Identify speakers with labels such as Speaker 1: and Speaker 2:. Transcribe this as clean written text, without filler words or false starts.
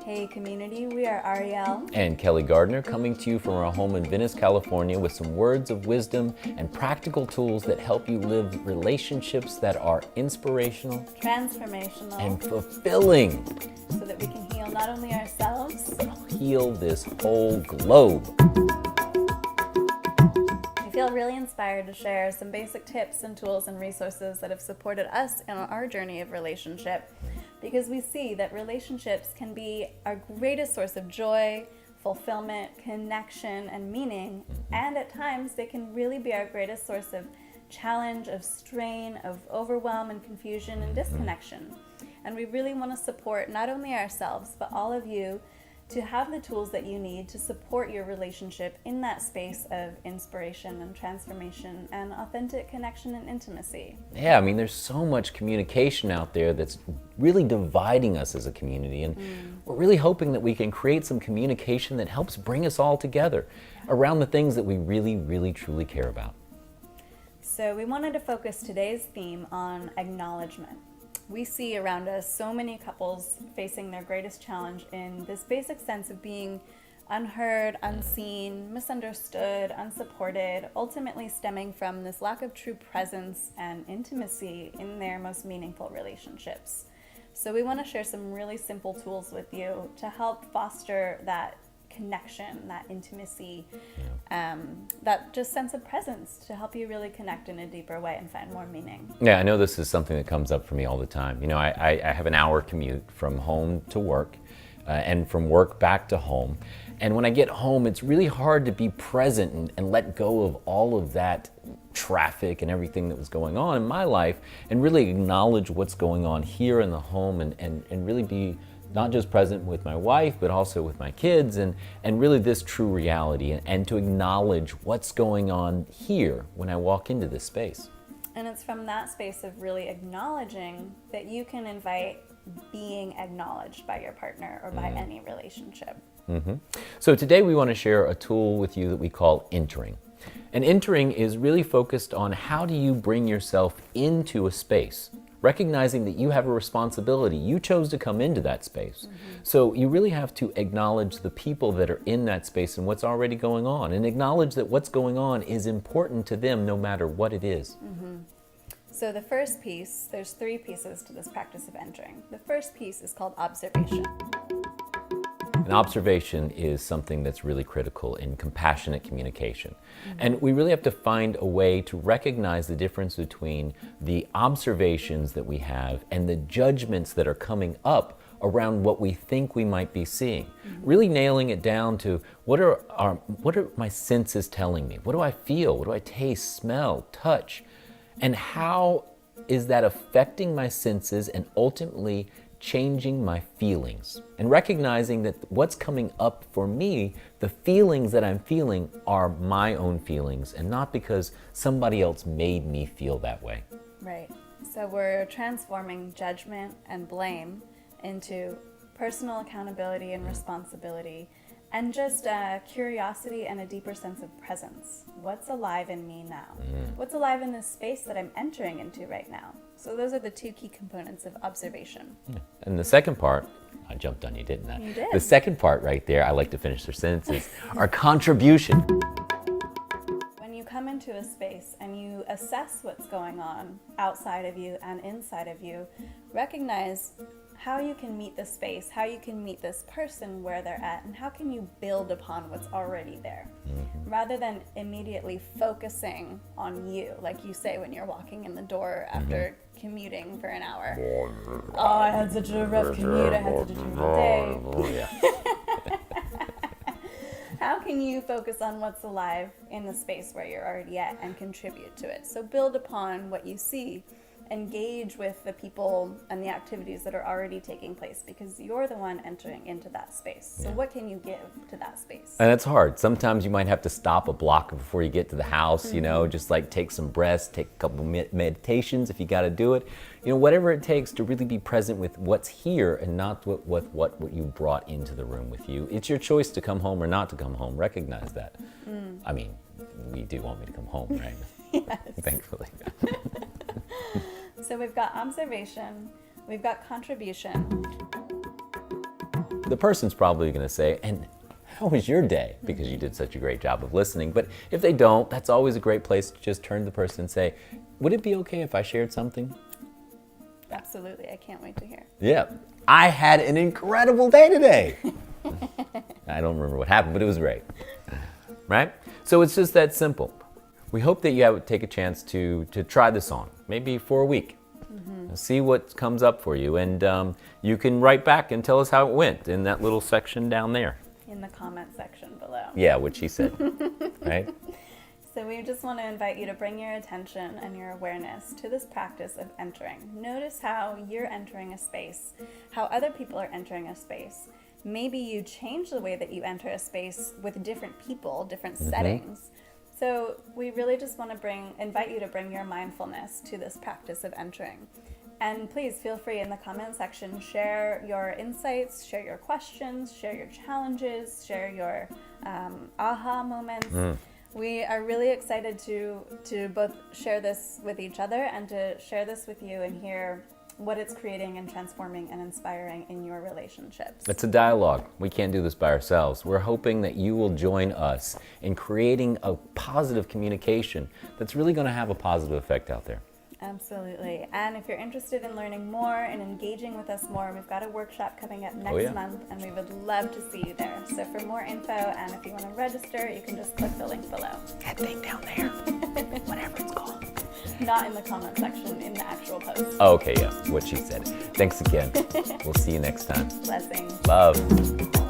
Speaker 1: Hey community, we are Arielle
Speaker 2: and Kelly Gardner, coming to you from our home in Venice, California, with some words of wisdom and practical tools that help you live relationships that are inspirational,
Speaker 1: transformational,
Speaker 2: and fulfilling,
Speaker 1: so that we can heal not only ourselves,
Speaker 2: but heal this whole globe.
Speaker 1: I feel really inspired to share some basic tips and tools and resources that have supported us in our journey of relationship, because we see that relationships can be our greatest source of joy, fulfillment, connection, and meaning, and at times they can really be our greatest source of challenge, of strain, of overwhelm and confusion and disconnection. And we really want to support not only ourselves, but all of you to have the tools that you need to support your relationship in that space of inspiration and transformation and authentic connection and intimacy.
Speaker 2: Yeah, I mean, there's so much communication out there that's really dividing us as a community, and we're really hoping that we can create some communication that helps bring us all together around the things that we really, truly care about.
Speaker 1: So we wanted to focus today's theme on acknowledgement. We see around us so many couples facing their greatest challenge in this basic sense of being unheard, unseen, misunderstood, unsupported, ultimately stemming from this lack of true presence and intimacy in their most meaningful relationships. So we want to share some really simple tools with you to help foster that connection, that intimacy, that just sense of presence to help you really connect in a deeper way and find more meaning.
Speaker 2: Yeah, I know this is something that comes up for me all the time. You know, I have an hour commute from home to work and from work back to home. And when I get home, it's really hard to be present and let go of all of that traffic and everything that was going on in my life and really acknowledge what's going on here in the home and really be not just present with my wife, but also with my kids and really this true reality and to acknowledge what's going on here when I walk into this space.
Speaker 1: And it's from that space of really acknowledging that you can invite being acknowledged by your partner or by any relationship.
Speaker 2: So today we want to share a tool with you that we call entering. And entering is really focused on how do you bring yourself into a space, recognizing that you have a responsibility. You chose to come into that space. So you really have to acknowledge the people that are in that space and what's already going on, and acknowledge that what's going on is important to them no matter what it is.
Speaker 1: So the first piece, there's three pieces to this practice of entering. The first piece is called observation.
Speaker 2: And observation is something that's really critical in compassionate communication. And we really have to find a way to recognize the difference between the observations that we have and the judgments that are coming up around what we think we might be seeing. Really nailing it down to what are my senses telling me? What do I feel? What do I taste, smell, touch? And how is that affecting my senses and ultimately changing my feelings? And recognizing that what's coming up for me, the feelings that I'm feeling are my own feelings and not because somebody else made me feel that way.
Speaker 1: Right. So we're transforming judgment and blame into personal accountability and responsibility, and just curiosity and a deeper sense of presence. What's alive in me now? What's alive in this space that I'm entering into right now? So those are the two key components of observation.
Speaker 2: And the second part, I jumped on you, didn't I?
Speaker 1: You did.
Speaker 2: The second part right there, I like to finish their sentences, our contribution.
Speaker 1: When you come into a space and you assess what's going on outside of you and inside of you, recognize how you can meet this space, how you can meet this person where they're at, and how can you build upon what's already there, rather than immediately focusing on you, like you say when you're walking in the door after commuting for an hour. Oh, I had such a rough commute, I had such a difficult day. How can you focus on what's alive in the space where you're already at and contribute to it? So build upon what you see. Engage with the people and the activities that are already taking place, because you're the one entering into that space. So what can you give to that space?
Speaker 2: And it's hard. Sometimes you might have to stop a block before you get to the house, you know, just like take some breaths, take a couple meditations if you got to do it. You know, whatever it takes to really be present with what's here and not what you brought into the room with you. It's your choice to come home or not to come home. Recognize that. I mean, we do want me to come home, right?
Speaker 1: Yes.
Speaker 2: Thankfully.
Speaker 1: So we've got observation, we've got contribution.
Speaker 2: the person's probably going to say, and how was your day? Because you did such a great job of listening. But if they don't, that's always a great place to just turn to the person and say, would it be okay if I shared something?
Speaker 1: Absolutely. I can't wait to hear.
Speaker 2: Yeah. I had an incredible day today. I don't remember what happened, but it was great. Right? So it's just that simple. We hope that you take a chance to try this on, maybe for a week. See what comes up for you. And you can write back and tell us how it went in that little section down there.
Speaker 1: In the comment section below.
Speaker 2: Yeah, what she said. Right?
Speaker 1: So we just want to invite you to bring your attention and your awareness to this practice of entering. Notice how you're entering a space, how other people are entering a space. Maybe you change the way that you enter a space with different people, different settings. So we really just want to invite you to bring your mindfulness to this practice of entering. And please feel free in the comment section, share your insights, share your questions, share your challenges, share your aha moments. We are really excited to both share this with each other and to share this with you and hear what it's creating and transforming and inspiring in your relationships.
Speaker 2: It's a dialogue. We can't do this by ourselves. We're hoping that you will join us in creating a positive communication that's really going to have a positive effect out there.
Speaker 1: Absolutely. And if you're interested in learning more and engaging with us more, we've got a workshop coming up next month, and we would love to see you there. So for more info, and if you want to register, you can just click the link below.
Speaker 2: That thing down there, whatever it's called.
Speaker 1: Not in the comment section, in the actual post.
Speaker 2: Oh, okay, yeah, what she said. Thanks again. We'll see you next time.
Speaker 1: Blessings.
Speaker 2: Love.